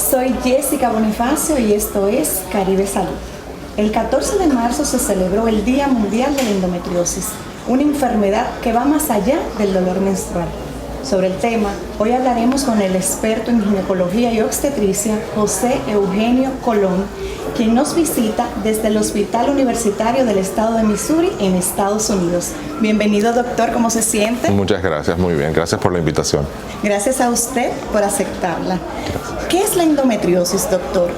Soy Jessica Bonifacio y esto es Caribe Salud. El 14 de marzo se celebró el Día Mundial de la Endometriosis, una enfermedad que va más allá del dolor menstrual. Sobre el tema, hoy hablaremos con el experto en ginecología y obstetricia, José Eugenio Colón, quien nos visita desde el Hospital Universitario del Estado de Missouri en Estados Unidos. Bienvenido, doctor, ¿cómo se siente? Muchas gracias, muy bien, gracias por la invitación. Gracias a usted por aceptarla. Gracias. ¿Qué es la endometriosis, doctor?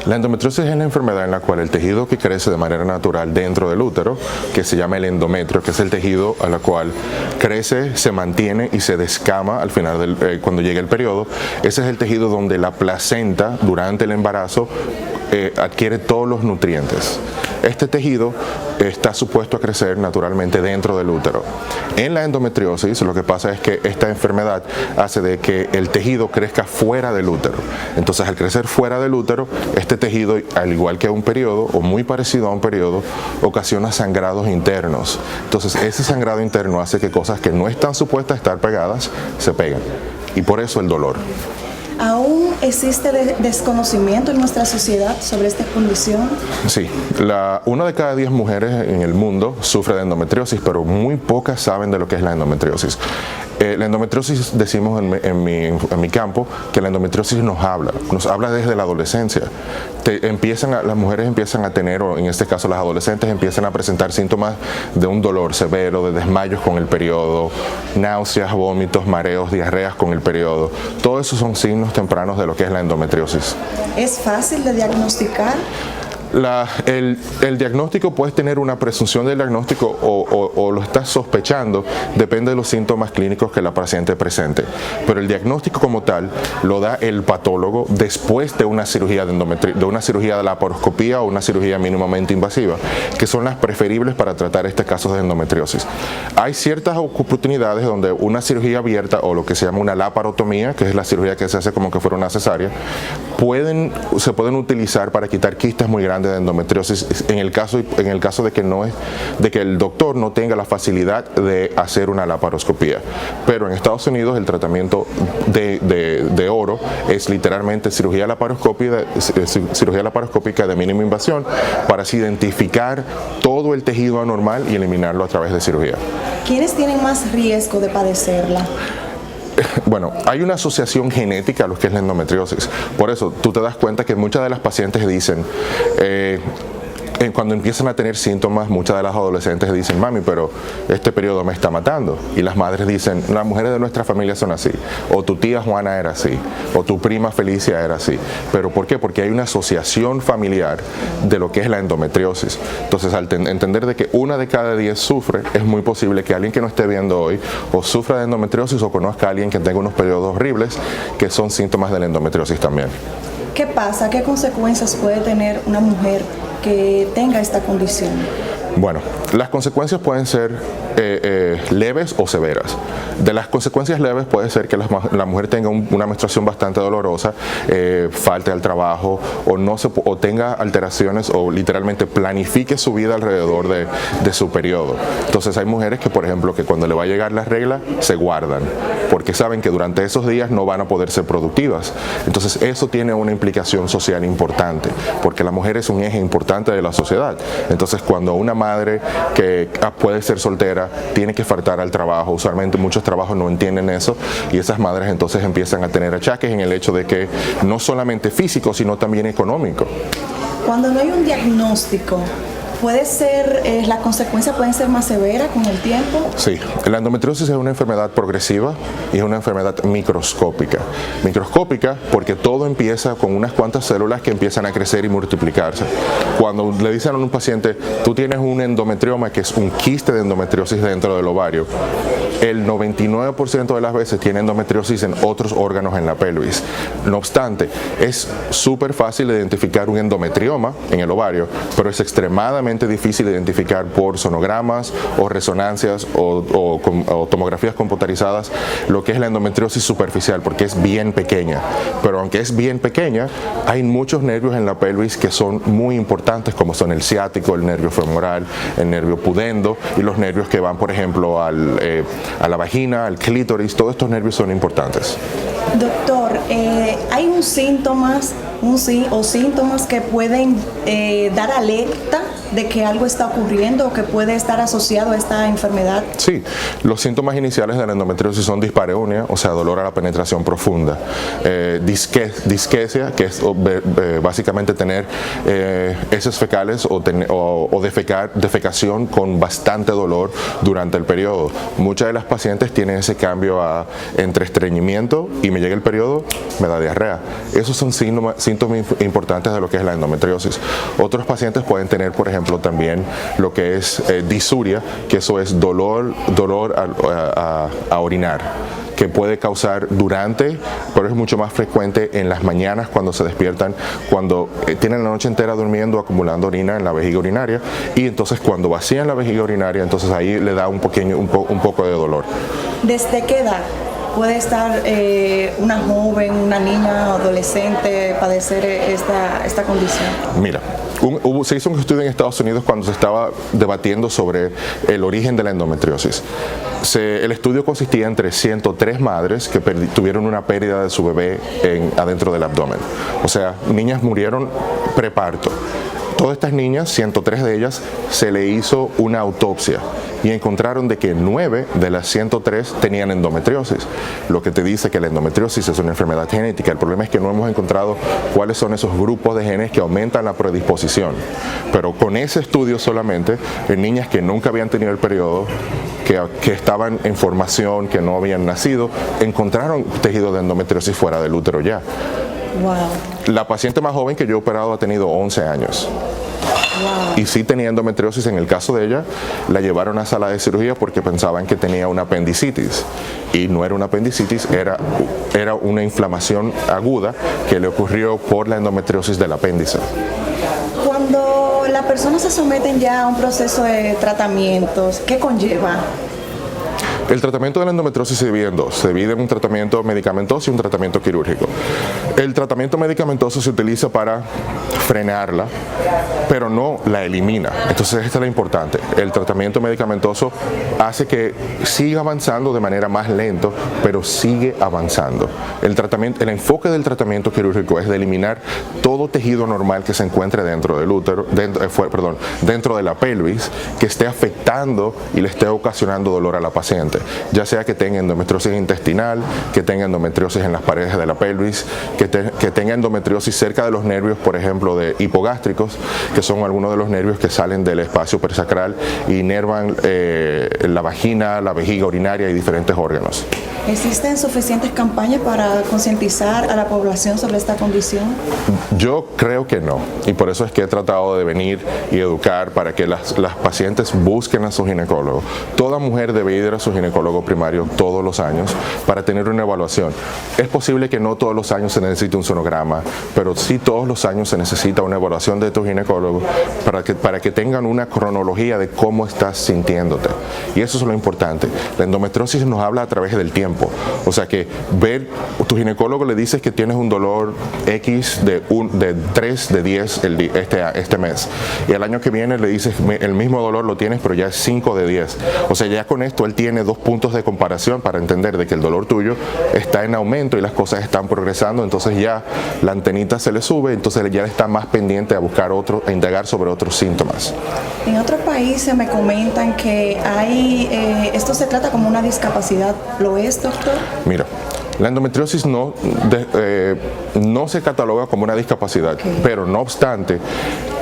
La endometriosis es la enfermedad en la cual el tejido que crece de manera natural dentro del útero, que se llama el endometrio, que es el tejido a la cual crece, se mantiene y se descama al final cuando llega el periodo, ese es el tejido donde la placenta durante el embarazo adquiere todos los nutrientes. Este tejido está supuesto a crecer naturalmente dentro del útero. En la endometriosis lo que pasa es que esta enfermedad hace de que el tejido crezca fuera del útero. Entonces, al crecer fuera del útero, este tejido, al igual que un periodo o muy parecido a un periodo, ocasiona sangrados internos. Entonces, ese sangrado interno hace que cosas que no están supuestas a estar pegadas se peguen. Y por eso el dolor. ¿Aún existe desconocimiento en nuestra sociedad sobre esta condición? Sí, una de cada 10 mujeres en el mundo sufre de endometriosis, pero muy pocas saben de lo que es la endometriosis. La endometriosis, decimos en mi campo, que la endometriosis nos habla desde la adolescencia. Las mujeres empiezan a tener, o en este caso las adolescentes, empiezan a presentar síntomas de un dolor severo, de desmayos con el periodo, náuseas, vómitos, mareos, diarreas con el periodo. Todo eso son signos tempranos de lo que es la endometriosis. ¿Es fácil de diagnosticar? El diagnóstico, puedes tener una presunción del diagnóstico o lo estás sospechando, depende de los síntomas clínicos que la paciente presente. Pero el diagnóstico como tal lo da el patólogo después de una cirugía de una cirugía de laparoscopía o una cirugía mínimamente invasiva, que son las preferibles para tratar este caso de endometriosis. Hay ciertas oportunidades donde una cirugía abierta o lo que se llama una laparotomía, que es la cirugía que se hace como que fuera una cesárea, se pueden utilizar para quitar quistes muy grandes de endometriosis en el caso de que el doctor no tenga la facilidad de hacer una laparoscopía. Pero en Estados Unidos el tratamiento de oro es literalmente cirugía laparoscópica de mínima invasión para así identificar todo el tejido anormal y eliminarlo a través de cirugía. ¿Quiénes tienen más riesgo de padecerla? Bueno, hay una asociación genética a lo que es la endometriosis. Por eso tú te das cuenta que muchas de las pacientes dicen, cuando empiezan a tener síntomas, muchas de las adolescentes dicen, mami, pero este periodo me está matando. Y las madres dicen, las mujeres de nuestra familia son así. O tu tía Juana era así. O tu prima Felicia era así. ¿Pero por qué? Porque hay una asociación familiar de lo que es la endometriosis. Entonces, al entender de que una de cada 10 sufre, es muy posible que alguien que no esté viendo hoy o sufra de endometriosis o conozca a alguien que tenga unos periodos horribles que son síntomas de la endometriosis también. ¿Qué pasa? ¿Qué consecuencias puede tener una mujer que tenga esta condición? Bueno, las consecuencias pueden ser leves o severas. De las consecuencias leves puede ser que la mujer tenga una menstruación bastante dolorosa, falte al trabajo o tenga alteraciones o literalmente planifique su vida alrededor de su periodo. Entonces hay mujeres que, por ejemplo, que cuando le va a llegar la regla se guardan porque saben que durante esos días no van a poder ser productivas. Entonces eso tiene una implicación social importante porque la mujer es un eje importante de la sociedad. Entonces cuando una madre que puede ser soltera tiene que faltar al trabajo, usualmente muchos trabajos no entienden eso y esas madres entonces empiezan a tener achaques en el hecho de que no solamente físico sino también económico. Cuando no hay un diagnóstico, ¿las consecuencias pueden ser más severas con el tiempo? Sí, la endometriosis es una enfermedad progresiva y es una enfermedad microscópica. Microscópica porque todo empieza con unas cuantas células que empiezan a crecer y multiplicarse. Cuando le dicen a un paciente, tú tienes un endometrioma, que es un quiste de endometriosis dentro del ovario, el 99% de las veces tiene endometriosis en otros órganos en la pelvis. No obstante, es súper fácil identificar un endometrioma en el ovario, pero es extremadamente difícil identificar por sonogramas o resonancias o tomografías computarizadas lo que es la endometriosis superficial, porque es bien pequeña. Pero aunque es bien pequeña, hay muchos nervios en la pelvis que son muy importantes, como son el ciático, el nervio femoral, el nervio pudendo y los nervios que van, por ejemplo, a la vagina, al clítoris. Todos estos nervios son importantes. Doctor, ¿hay síntomas que pueden dar alerta de que algo está ocurriendo o que puede estar asociado a esta enfermedad? Sí, los síntomas iniciales de la endometriosis son dispareunia, o sea, dolor a la penetración profunda, disquesia, que es básicamente tener heces fecales o defecación con bastante dolor durante el periodo. Muchas de las pacientes tienen ese cambio entre estreñimiento y me llega el periodo, me da diarrea. Esos son síntomas importantes de lo que es la endometriosis. Otros pacientes pueden tener, por ejemplo, también lo que es disuria, que eso es dolor a orinar, que puede causar pero es mucho más frecuente en las mañanas cuando se despiertan, cuando tienen la noche entera durmiendo, acumulando orina en la vejiga urinaria, y entonces cuando vacían la vejiga urinaria, entonces ahí le da un poco de dolor. ¿Desde qué edad puede estar una joven, una niña, adolescente padecer esta condición? Mira, se hizo un estudio en Estados Unidos cuando se estaba debatiendo sobre el origen de la endometriosis. El estudio consistía entre 103 madres que tuvieron una pérdida de su bebé adentro del abdomen. O sea, niñas murieron preparto. Todas estas niñas, 103 de ellas, se le hizo una autopsia y encontraron de que 9 de las 103 tenían endometriosis, lo que te dice que la endometriosis es una enfermedad genética. El problema es que no hemos encontrado cuáles son esos grupos de genes que aumentan la predisposición. Pero con ese estudio solamente, en niñas que nunca habían tenido el periodo, que estaban en formación, que no habían nacido, encontraron tejido de endometriosis fuera del útero ya. Wow. La paciente más joven que yo he operado ha tenido 11 años. Wow. Y sí tenía endometriosis. En el caso de ella, la llevaron a sala de cirugía porque pensaban que tenía una apendicitis. Y no era una apendicitis, era una inflamación aguda que le ocurrió por la endometriosis del apéndice. Cuando las personas se someten ya a un proceso de tratamientos, ¿qué conlleva? El tratamiento de la endometriosis se divide en dos. Se divide en un tratamiento medicamentoso y un tratamiento quirúrgico. El tratamiento medicamentoso se utiliza para frenarla, pero no la elimina. Entonces esta es la importante. El tratamiento medicamentoso hace que siga avanzando de manera más lento, pero sigue avanzando. El enfoque del tratamiento quirúrgico es de eliminar todo tejido normal que se encuentre dentro del útero, dentro de la pelvis, que esté afectando y le esté ocasionando dolor a la paciente, ya sea que tenga endometriosis intestinal, que tenga endometriosis en las paredes de la pelvis, que tenga endometriosis cerca de los nervios, por ejemplo, de hipogástricos, que son algunos de los nervios que salen del espacio perisacral y inervan la vagina, la vejiga urinaria y diferentes órganos. ¿Existen suficientes campañas para concientizar a la población sobre esta condición? Yo creo que no, y por eso es que he tratado de venir y educar para que las pacientes busquen a su ginecólogo. Toda mujer debe ir a su ginecólogo primario todos los años para tener una evaluación. Es posible que no todos los años se necesite un sonograma, pero sí todos los años se necesita una evaluación de tu ginecólogo para que tengan una cronología de cómo estás sintiéndote. Y eso es lo importante. La endometriosis nos habla a través del tiempo. O sea que tu ginecólogo le dices que tienes un dolor X de 3 de 10 este mes. Y el año que viene le dices el mismo dolor lo tienes, pero ya es 5 de 10. O sea, ya con esto él tiene 2 puntos de comparación para entender de que el dolor tuyo está en aumento y las cosas están progresando. Entonces ya la antenita se le sube, entonces ya está más pendiente a buscar a indagar sobre otros síntomas. En otros países me comentan que esto se trata como una discapacidad. ¿Lo es, doctor? Mira, la endometriosis no se cataloga como una discapacidad, okay. Pero no obstante,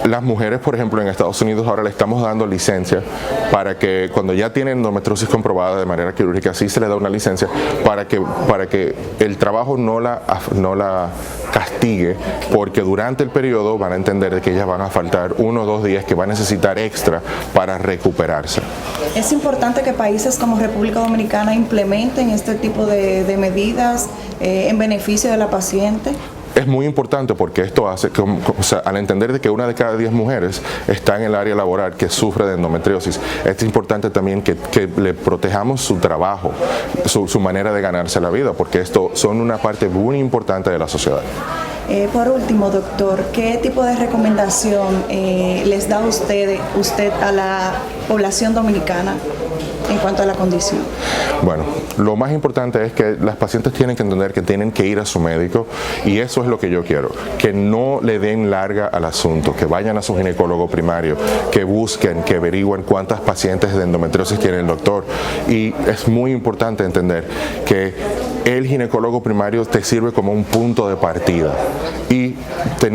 las mujeres, por ejemplo, en Estados Unidos ahora le estamos dando licencia para que cuando ya tienen endometriosis comprobada de manera quirúrgica, sí se le da una licencia para que el trabajo no la castigue, porque durante el periodo van a entender de que ellas van a faltar 1 o 2 días que va a necesitar extra para recuperarse. Es importante que países como República Dominicana implementen este tipo de medidas en beneficio de la paciente. Es muy importante porque esto hace que, al entender de que 1 de cada 10 mujeres está en el área laboral que sufre de endometriosis, es importante también que le protejamos su trabajo, su manera de ganarse la vida, porque esto son una parte muy importante de la sociedad. Por último, doctor, ¿qué tipo de recomendación les da usted a la población dominicana? en cuanto a la condición? Bueno, lo más importante es que las pacientes tienen que entender que tienen que ir a su médico y eso es lo que yo quiero, que no le den larga al asunto, que vayan a su ginecólogo primario, que busquen, que averigüen cuántas pacientes de endometriosis tiene el doctor. Y es muy importante entender que el ginecólogo primario te sirve como un punto de partida y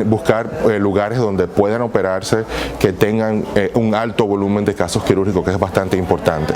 buscar lugares donde puedan operarse, que tengan un alto volumen de casos quirúrgicos, que es bastante importante.